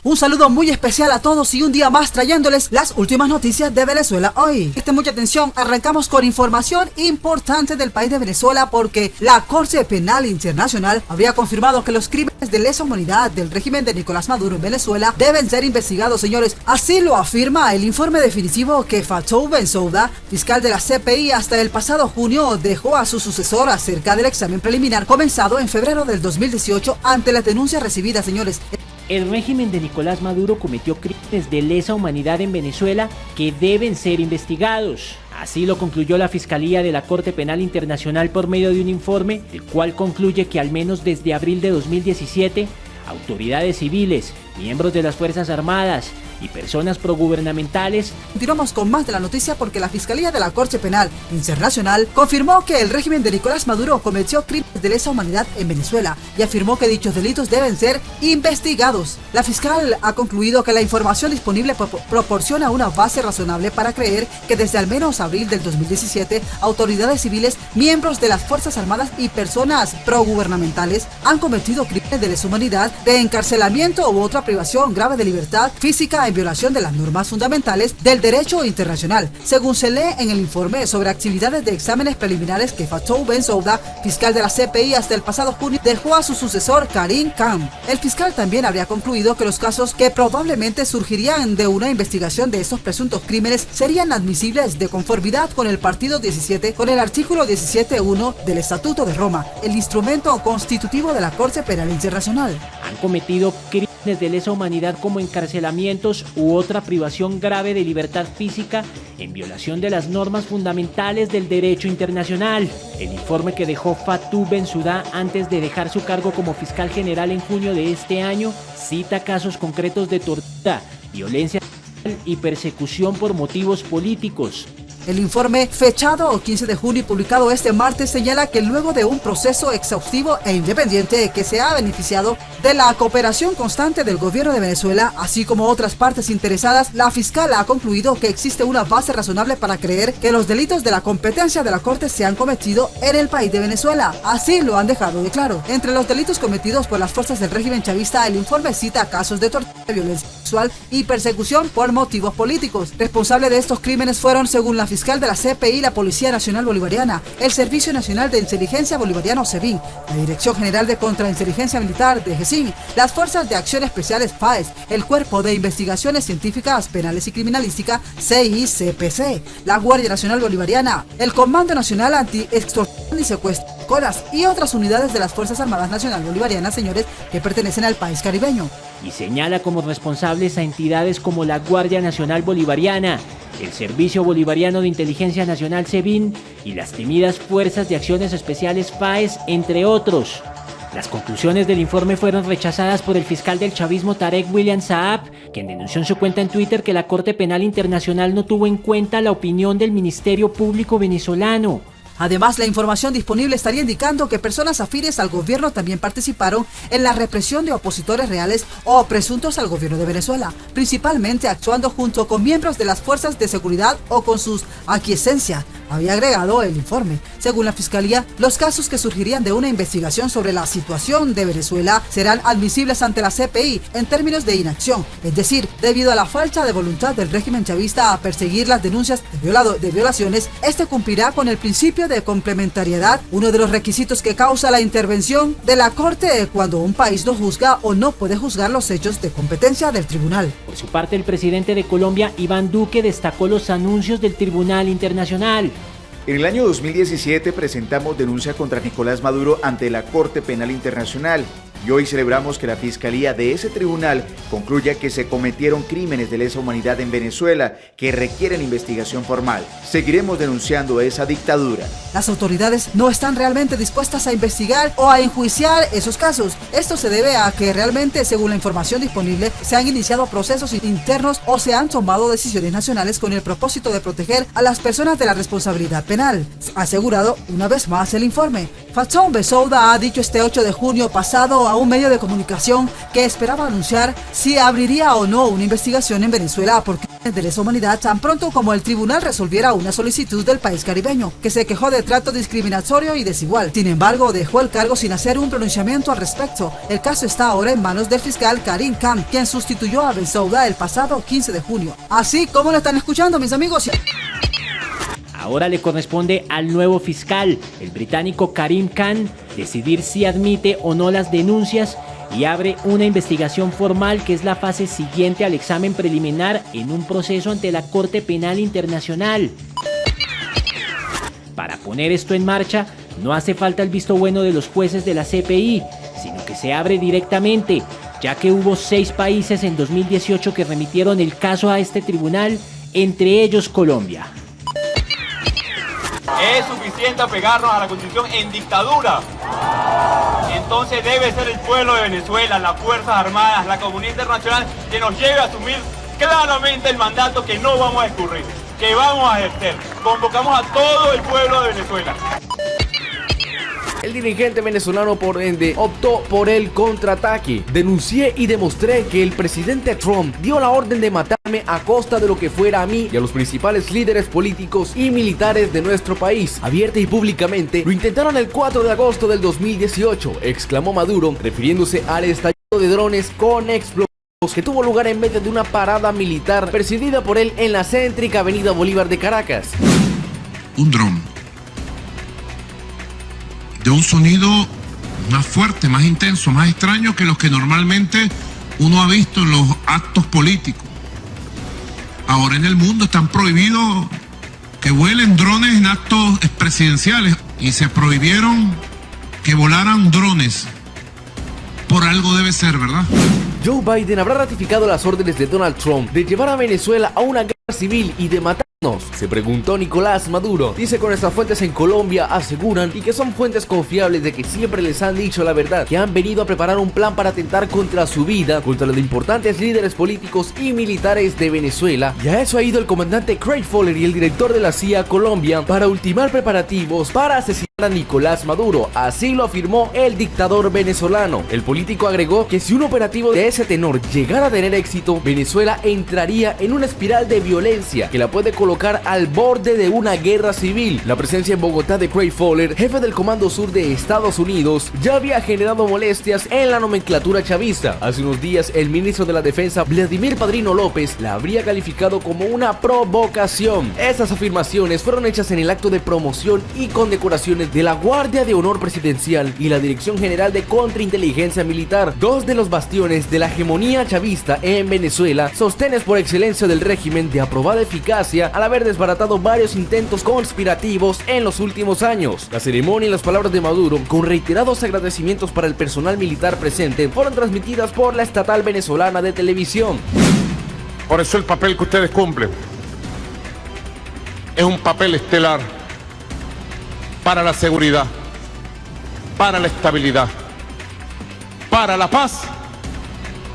Un saludo muy especial a todos y un día más trayéndoles las últimas noticias de Venezuela hoy. Presten mucha atención, arrancamos con información importante del país de Venezuela porque la Corte Penal Internacional habría confirmado que los crímenes de lesa humanidad del régimen de Nicolás Maduro en Venezuela deben ser investigados, señores. Así lo afirma el informe definitivo que Fatou Bensouda, fiscal de la CPI, hasta el pasado junio dejó a su sucesor acerca del examen preliminar comenzado en febrero del 2018 ante las denuncias recibidas, señores. El régimen de Nicolás Maduro cometió crímenes de lesa humanidad en Venezuela que deben ser investigados. Así lo concluyó la Fiscalía de la Corte Penal Internacional por medio de un informe, el cual concluye que al menos desde abril de 2017, autoridades civiles, miembros de las Fuerzas Armadas y personas progubernamentales. Continuamos con más de la noticia porque la Fiscalía de la Corte Penal Internacional confirmó que el régimen de Nicolás Maduro cometió crímenes de lesa humanidad en Venezuela y afirmó que dichos delitos deben ser investigados. La fiscal ha concluido que la información disponible proporciona una base razonable para creer que desde al menos abril del 2017, autoridades civiles, miembros de las Fuerzas Armadas y personas progubernamentales han cometido crímenes de lesa humanidad, de encarcelamiento u otra privación grave de libertad física en violación de las normas fundamentales del derecho internacional, según se lee en el informe sobre actividades de exámenes preliminares que Fatou Bensouda, fiscal de la CPI, hasta el pasado junio dejó a su sucesor Karim Khan. El fiscal también habría concluido que los casos que probablemente surgirían de una investigación de estos presuntos crímenes serían admisibles de conformidad con el Partido 17, con el artículo 17.1 del Estatuto de Roma, el instrumento constitutivo de la Corte Penal Internacional. Han cometido crímenes de lesa humanidad como encarcelamientos u otra privación grave de libertad física en violación de las normas fundamentales del derecho internacional. El informe que dejó Fatou Bensouda antes de dejar su cargo como fiscal general en junio de este año cita casos concretos de tortura, violencia y persecución por motivos políticos. El informe, fechado 15 de junio y publicado este martes, señala que luego de un proceso exhaustivo e independiente que se ha beneficiado de la cooperación constante del gobierno de Venezuela, así como otras partes interesadas, la fiscal ha concluido que existe una base razonable para creer que los delitos de la competencia de la Corte se han cometido en el país de Venezuela. Así lo han dejado de claro. Entre los delitos cometidos por las fuerzas del régimen chavista, el informe cita casos de tortura, violencia sexual y persecución por motivos políticos. Responsables de estos crímenes fueron, según la fiscal de la CPI, la Policía Nacional Bolivariana, el Servicio Nacional de Inteligencia Bolivariano SEBIN, la Dirección General de Contrainteligencia Militar de GESIN, las Fuerzas de Acción Especiales FAES, el Cuerpo de Investigaciones Científicas Penales y Criminalística CICPC, la Guardia Nacional Bolivariana, el Comando Nacional Anti-Extorsión y Secuestro, CONAS y otras unidades de las Fuerzas Armadas Nacional Bolivarianas, señores, que pertenecen al país caribeño. Y señala como responsables a entidades como la Guardia Nacional Bolivariana, el Servicio Bolivariano de Inteligencia Nacional SEBIN y las temidas Fuerzas de Acciones Especiales FAES, entre otros. Las conclusiones del informe fueron rechazadas por el fiscal del chavismo Tarek William Saab, quien denunció en su cuenta en Twitter que la Corte Penal Internacional no tuvo en cuenta la opinión del Ministerio Público venezolano. Además, la información disponible estaría indicando que personas afines al gobierno también participaron en la represión de opositores reales o presuntos al gobierno de Venezuela, principalmente actuando junto con miembros de las fuerzas de seguridad o con sus aquiescencia, había agregado el informe. Según la Fiscalía, los casos que surgirían de una investigación sobre la situación de Venezuela serán admisibles ante la CPI en términos de inacción, es decir, debido a la falta de voluntad del régimen chavista a perseguir las denuncias de violaciones, este cumplirá con el principio de complementariedad, uno de los requisitos que causa la intervención de la Corte cuando un país no juzga o no puede juzgar los hechos de competencia del tribunal. Por su parte, el presidente de Colombia, Iván Duque, destacó los anuncios del Tribunal Internacional. En el año 2017 presentamos denuncia contra Nicolás Maduro ante la Corte Penal Internacional y hoy celebramos que la Fiscalía de ese tribunal concluya que se cometieron crímenes de lesa humanidad en Venezuela que requieren investigación formal. Seguiremos denunciando esa dictadura. Las autoridades no están realmente dispuestas a investigar o a enjuiciar esos casos. Esto se debe a que realmente, según la información disponible, se han iniciado procesos internos o se han tomado decisiones nacionales con el propósito de proteger a las personas de la responsabilidad penal, ha asegurado una vez más el informe. Fatou Bensouda ha dicho este 8 de junio pasado a un medio de comunicación que esperaba anunciar si abriría o no una investigación en Venezuela porque de lesa humanidad tan pronto como el tribunal resolviera una solicitud del país caribeño, que se quejó de trato discriminatorio y desigual. Sin embargo, dejó el cargo sin hacer un pronunciamiento al respecto. El caso está ahora en manos del fiscal Karim Khan, quien sustituyó a Bensouda el pasado 15 de junio. Así como lo están escuchando, mis amigos. Ahora le corresponde al nuevo fiscal, el británico Karim Khan, decidir si admite o no las denuncias y abre una investigación formal que es la fase siguiente al examen preliminar en un proceso ante la Corte Penal Internacional. Para poner esto en marcha, no hace falta el visto bueno de los jueces de la CPI, sino que se abre directamente, ya que hubo 6 países en 2018 que remitieron el caso a este tribunal, entre ellos Colombia. Es suficiente apegarnos a la Constitución en dictadura. Entonces debe ser el pueblo de Venezuela, las Fuerzas Armadas, la comunidad internacional que nos lleve a asumir claramente el mandato que no vamos a escurrir, que vamos a ejercer. Convocamos a todo el pueblo de Venezuela. El dirigente venezolano, por ende, optó por el contraataque. Denuncié y demostré que el presidente Trump dio la orden de matarme a costa de lo que fuera a mí y a los principales líderes políticos y militares de nuestro país. Abierta y públicamente, lo intentaron el 4 de agosto del 2018, exclamó Maduro, refiriéndose al estallido de drones con explosivos que tuvo lugar en medio de una parada militar presidida por él en la céntrica Avenida Bolívar de Caracas. Un dron de un sonido más fuerte, más intenso, más extraño que los que normalmente uno ha visto en los actos políticos. Ahora en el mundo están prohibidos que vuelen drones en actos presidenciales y se prohibieron que volaran drones. Por algo debe ser, ¿verdad? Joe Biden habrá ratificado las órdenes de Donald Trump de llevar a Venezuela a una guerra civil y de matarnos, se preguntó Nicolás Maduro. Dice que nuestras fuentes en Colombia aseguran, y que son fuentes confiables, de que siempre les han dicho la verdad, que han venido a preparar un plan para atentar contra su vida, contra los importantes líderes políticos y militares de Venezuela, y a eso ha ido el comandante Craig Fowler y el director de la CIA Colombia para ultimar preparativos para asesinar a Nicolás Maduro. Así lo afirmó el dictador venezolano. El político agregó que si un operativo de ese tenor llegara a tener éxito, Venezuela entraría en una espiral de violencia que la puede colocar al borde de una guerra civil. La presencia en Bogotá de Craig Fowler, jefe del Comando Sur de Estados Unidos, ya había generado molestias en la nomenclatura chavista. Hace unos días, el ministro de la Defensa, Vladimir Padrino López, la habría calificado como una provocación. Estas afirmaciones fueron hechas en el acto de promoción y condecoraciones de la Guardia de Honor Presidencial y la Dirección General de Contrainteligencia Militar, dos de los bastiones de la hegemonía chavista en Venezuela, sostenes por excelencia del régimen de aprobada eficacia al haber desbaratado varios intentos conspirativos en los últimos años. La ceremonia y las palabras de Maduro, con reiterados agradecimientos para el personal militar presente, fueron transmitidas por la estatal venezolana de televisión. Por eso el papel que ustedes cumplen es un papel estelar para la seguridad, para la estabilidad, para la paz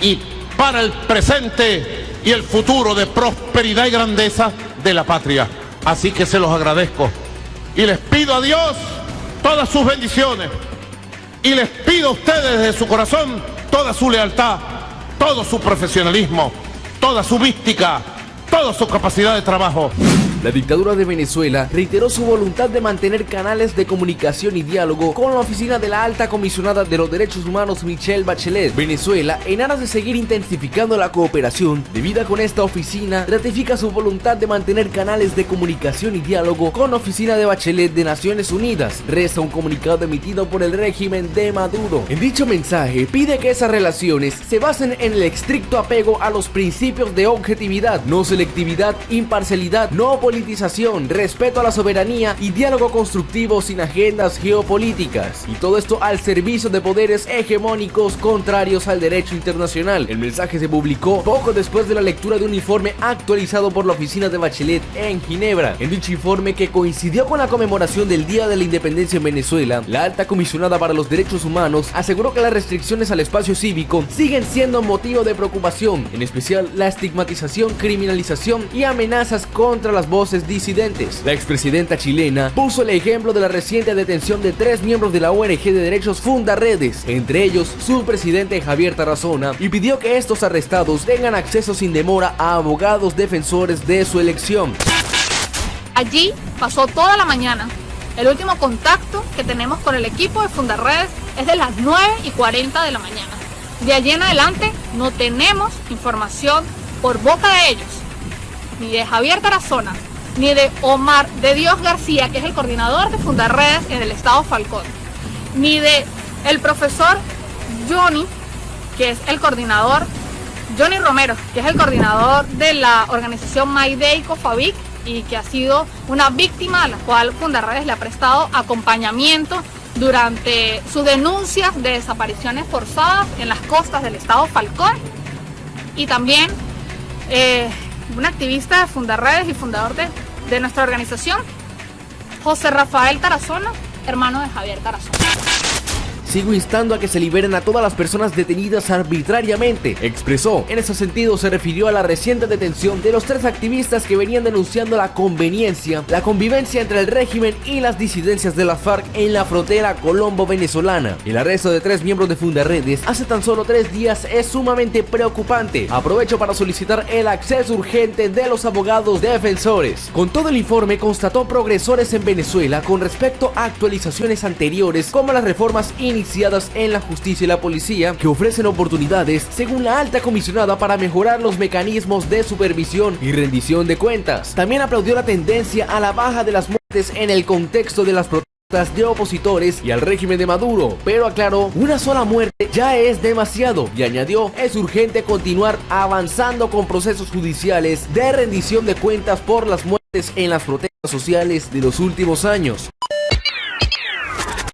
y para el presente y el futuro de prosperidad y grandeza de la patria. Así que se los agradezco y les pido a Dios todas sus bendiciones y les pido a ustedes desde su corazón toda su lealtad, todo su profesionalismo, toda su mística, toda su capacidad de trabajo. La dictadura de Venezuela reiteró su voluntad de mantener canales de comunicación y diálogo con la oficina de la alta comisionada de los derechos humanos Michelle Bachelet. Venezuela, en aras de seguir intensificando la cooperación debida con esta oficina, ratifica su voluntad de mantener canales de comunicación y diálogo con la oficina de Bachelet de Naciones Unidas, reza un comunicado emitido por el régimen de Maduro. En dicho mensaje pide que esas relaciones se basen en el estricto apego a los principios de objetividad, no selectividad, imparcialidad, no politización, respeto a la soberanía y diálogo constructivo sin agendas geopolíticas, y todo esto al servicio de poderes hegemónicos contrarios al derecho internacional. El mensaje se publicó poco después de la lectura de un informe actualizado por la oficina de Bachelet en Ginebra. En dicho informe, que coincidió con la conmemoración del Día de la Independencia en Venezuela, la alta comisionada para los derechos humanos aseguró que las restricciones al espacio cívico siguen siendo motivo de preocupación, en especial la estigmatización, criminalización y amenazas contra las voces voces disidentes. La expresidenta chilena puso el ejemplo de la reciente detención de 3 miembros de la ONG de derechos Fundaredes, entre ellos su presidente Javier Tarazona, y pidió que estos arrestados tengan acceso sin demora a abogados defensores de su elección. Allí pasó toda la mañana. El último contacto que tenemos con el equipo de Fundaredes es de las 9:40 de la mañana. De allí en adelante no tenemos información por boca de ellos, ni de Javier Tarazona, ni de Omar de Dios García, que es el coordinador de Fundaredes en el estado Falcón, ni de el profesor Johnny, que es el coordinador, Johnny Romero, que es el coordinador de la organización Mayday Cofavic y que ha sido una víctima a la cual Fundaredes le ha prestado acompañamiento durante sus denuncias de desapariciones forzadas en las costas del estado Falcón, y también un activista de Fundaredes y fundador de nuestra organización, José Rafael Tarazona, hermano de Javier Tarazona. Sigo instando a que se liberen a todas las personas detenidas arbitrariamente, expresó. En ese sentido se refirió a la reciente detención de los 3 activistas que venían denunciando la convivencia entre el régimen y las disidencias de las FARC en la frontera colombo-venezolana. El arresto de 3 miembros de Fundaredes hace tan solo 3 días es sumamente preocupante. Aprovecho para solicitar el acceso urgente de los abogados defensores. Con todo el informe constató progresores en Venezuela con respecto a actualizaciones anteriores como las reformas iniciadas en la justicia y la policía, que ofrecen oportunidades, según la alta comisionada, para mejorar los mecanismos de supervisión y rendición de cuentas. También aplaudió la tendencia a la baja de las muertes en el contexto de las protestas de opositores y al régimen de Maduro, pero aclaró: una sola muerte ya es demasiado, y añadió: es urgente continuar avanzando con procesos judiciales de rendición de cuentas por las muertes en las protestas sociales de los últimos años.